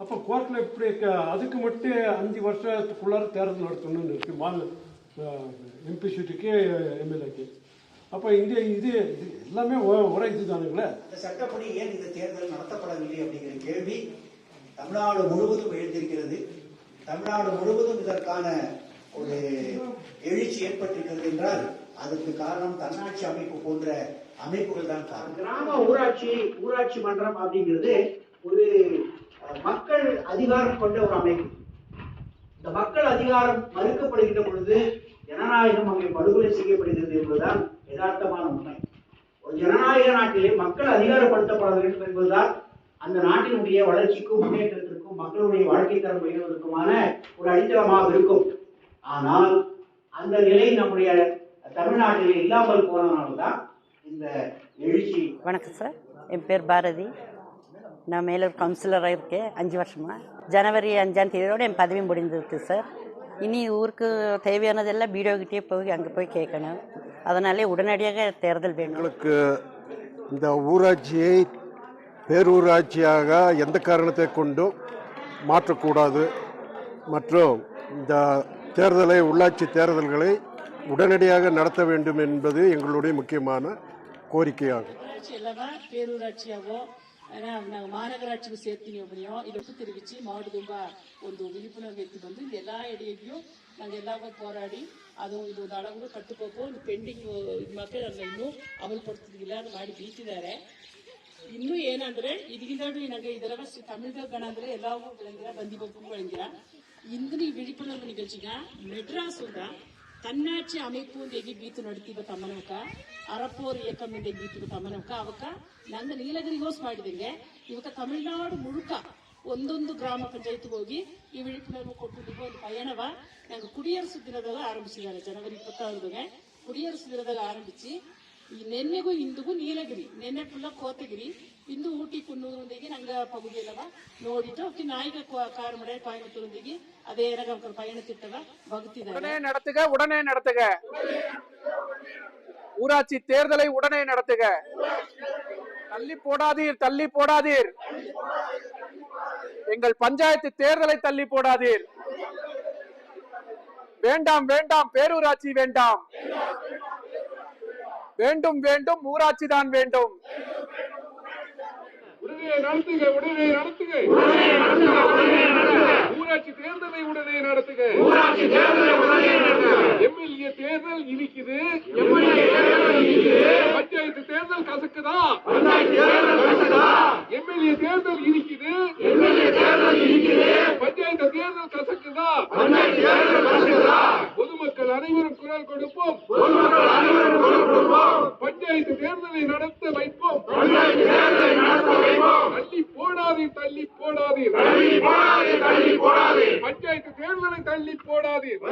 அப்போ கோர்ட்டில் இப்படி அதுக்கு மட்டும் 5 வருஷத்துக்குள்ளார தேர்தல் நடத்தணும்னு இருக்கு எம்பி சீட்டுக்கு எம்எல்ஏக்கு. அப்போ இது இது எல்லாமே ஒரே இது தானுங்களே. இந்த சட்டப்படி ஏன் இந்த தேர்தல் நடத்தப்படவில்லை அப்படிங்கிற கேள்வி தமிழ்நாடு முழுவதும் எழுந்திருக்கிறது. தமிழ்நாடு முழுவதும் இதற்கான ஒரு எழுச்சி ஏற்பட்டிருக்கிறது என்றால் அதற்கு காரணம் தன்னாட்சி அமைப்பு போன்ற அமைப்புகள் தான் காரணம். கிராம ஊராட்சி மன்றம் அப்படிங்கிறது ஒரு மக்கள் அதிகாரம் கொண்ட ஒரு அமைப்பு. இந்த மக்கள் அதிகாரம் மறுக்கப்படுகின்ற பொழுது ஜனநாயகம் அங்கே படுகொலை செய்யப்படுகிறது என்பதுதான் யதார்த்தமான உண்மை. ஒரு ஜனநாயக நாட்டிலே மக்கள் அதிகாரப்படுத்தப்பட வேண்டும் என்பதுதான் அந்த நாட்டினுடைய வளர்ச்சிக்கும் முன்னேற்றத்திற்கும் மக்களுடைய வாழ்க்கை தரம் உயர்வதற்குமான ஒரு அடித்தளமாக இருக்கும். ஆனால் அந்த நிலை நம்முடைய தமிழ்நாட்டிலே இல்லாமல் போனதுனால்தான் இந்த எழுச்சி. வணக்கம் சார், என் பேர் பாரதி. நான் மேலூர் கவுன்சிலராக இருக்கேன் 5 வருஷமா. ஜனவரி 5ஆம் தேதியோடு என் பதவி முடிந்திருக்கு சார். இனி ஊருக்கு தேவையானதெல்லாம் வீடியோகிட்டே போய் அங்கே போய் கேட்கணும். அதனாலே உடனடியாக தேர்தல் வேண்டும். எங்களுக்கு இந்த ஊராட்சியை பேரூராட்சியாக எந்த காரணத்தை கொண்டும் மாற்றக்கூடாது மற்றும் இந்த தேர்தலை உள்ளாட்சி தேர்தல்களை உடனடியாக நடத்த வேண்டும் என்பது எங்களுடைய முக்கியமான கோரிக்கையாகும். பேரூராட்சியாவோ ನಾವು ಮಾನಗರಾட்சிಗೆ ಸೇರ್ತೀನಿ ಒಬ್ಬನಿಯೋ ಇದಕ್ಕೆ ತಿರುಗಿಸಿ ಮಾಡುದುಂಬ ಒಂದು ವಿಳಿಪುನರ್வு ಎತ್ತಿ ಬಂದು ಎಲ್ಲ ಎಡೆಯೂ ನಾವೆಲ್ಲ போராடி ಅದು ಇದು ಅಳವು ಕಟ್ಟಬೇಕು ಪೆಂಡಿಂಗ್ ಮಕ್ಕಳು ಇನ್ನೂ ಅಮಲ್ಪಡ್ತಿದ್ದಿಲ್ಲ ಮಾಡಿ ಬೀಳ್ತಿದ್ದಾರೆ. ಇನ್ನೂ ಏನಂದ್ರೆ ಇದಕ್ಕಿಂತ ನನಗೆ ಇದರ ತಮಿಳು ಗಣ ಅಂದ್ರೆ ಎಲ್ಲವೂ ಬೆಳಂದಿರ ಬಂದಿ ಬೊಬ್ಬು ಬೆಳಂದಿರ ಇಂದು ಈ ವಿಳಿಪುನರ್வு நிகழ்ச்சிಗ மெட்ராஸ் தன்னாட்சி அமைப்பு எங்கி பீத்து நடத்திவ ತಮ್ಮನವಕ ಅರಪೋರ್ ಏಕಂ ಬೀತು ತಮ್ಮನವಕ ಅವಕ ನಂದು ನೀಲಗಿರಿಗೋಸ್ ಮಾಡಿದಂಗೆ ಇವಕ ತಮಿಳುನಾಡು ಮುಳುಕ ಒಂದೊಂದು ಗ್ರಾಮ ಪಂಚಾಯತ್ಗೆ ಹೋಗಿ ಈ ವಿಳಿಪುನರ್வு ಕೊಟ್ಟಿದ್ದಕ್ಕೆ ಒಂದು ಪಯಣವ ನಂಗೆ ಕುಡಿಯರಸು ದಿನದಾಗ ಆರಂಭಿಸಿದ್ದಾರೆ. ಜನವರಿ 26ಗೆ ಕುಡಿಯರಸು ದಿನದಾಗ ಆರಂಭಿಸಿ ಈ ನೆನ್ನೆಗೂ ಇಂದಿಗೂ ನೀಲಗಿರಿ ನೆನ್ನೆ ಫುಲ್ಲ ಕೋತಗಿರಿ ಇಂದು ಊಟಿ ಕುನ್ನೂರೊಂದಿಗೆ ನಂಗೆ ಪಗುದಿಲ್ಲವ ನೋಡಿಟ್ಟು ಅವಕ್ಕೆ ನಾಯಿಗ ಕಾರಮಡೆ கோயம்புத்தூரொಂದಿಗೆ அதே ரகம் பயண திட்டவ வகுத்திದ್ದಾರೆ. உடனே நடத்துக ஊராட்சி தேர்தலை உடனே நடத்துக. தள்ளி போடாதீர் எங்கள் பஞ்சாயத்து தேர்தலை தள்ளி போடாதீர். வேண்டாம் பேரூராட்சி வேண்டாம். வேண்டும் ஊராட்சி தான் வேண்டும். உடனே நடத்துக ஊராட்சி தேர்தலை உடனே நடத்துக. எம்எல்ஏ தேர்தல் இனிக்குது, பஞ்சாயத்து தேர்தல் கசக்குதா? எம்எல்ஏ தேர்தல் இனிக்குது, பஞ்சாயத்து தேர்தல் கசக்குதா? பொதுமக்கள் அனைவரும் குரல் கொடுப்போம், பஞ்சாயத்து தேர்தலை நடத்த வைப்போம். தள்ளி போடாதீர் பஞ்சாயத்து தேர்தலை தள்ளி போடாதீர்.